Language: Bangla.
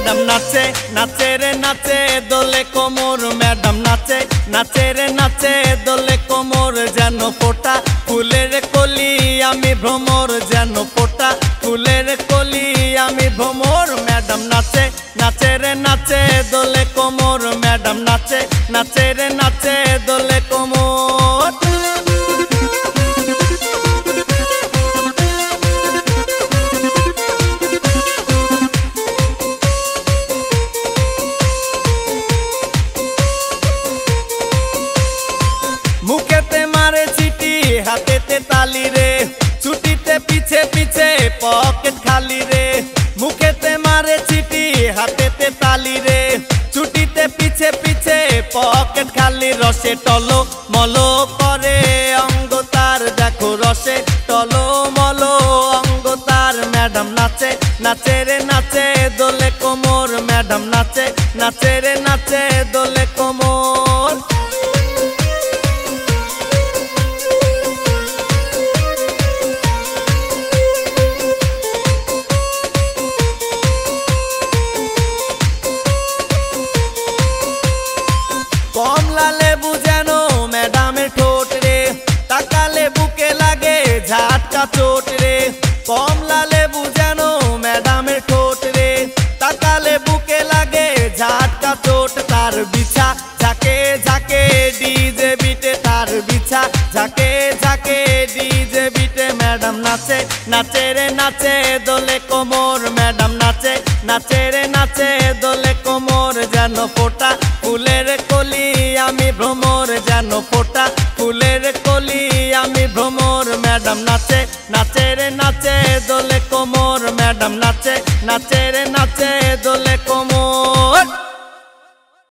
ম্যাডাম নাচে নাচে রে নাচে দোলে কোমর ম্যাডাম নাচে নাচে রে নাচে দোলে কোমর যেন ফোটা ফুলের কলি আমি ভ্রমর যেন ফোটা ফুলের কলি আমি ভ্রমর ম্যাডাম নাচে নাচে রে নাচে দোলে কোমর ম্যাডাম নাচে নাচে রে নাচে দোলে কোমর মুখেতে মারে চিটি হাতেতে তালি রে ছুটিতে পিছে পিছে পকেট খালি রে মুখেতে মারে চিটি হাতেতে তালি রে ছুটিতে পিছে পিছে পকেট খালি রসে টলো মলো করে অঙ্গ তার দেখো রসে টলো মলো অঙ্গ তার ম্যাডাম নাচে নাচে রে নাচে দোলে কোমর ম্যাডাম নাচে নাচে রে নাচে দোলে কোমর কমলা লেবু যেন ম্যাডামের ঠোঁট রে তাকালে বুকে লাগে ঝাটকা চোট রে কমলা লেবু যেন ম্যাডামের ঠোঁট রে তাকালে বুকে লাগে ঝাটকা চোট তার বিছা ঝাঁকে ঝাঁকে ডিজে বিটে তার বিছা ঝাঁকে ঝাঁকে ডিজে বিটে ম্যাডাম নাচে নাচে রে নাচে দোলে কোমর ম্যাডাম নাচে নাচে রে নাচে দোলে কোমর যেন ফোটা ফুলের কলি আমি ভ্রমর যেন ফোটা ফুলের কলি আমি ভ্রমর ম্যাডাম নাচে নাচে রে নাচে দোলে কোমর ম্যাডাম নাচে নাচে রে নাচে দোলে কোমর।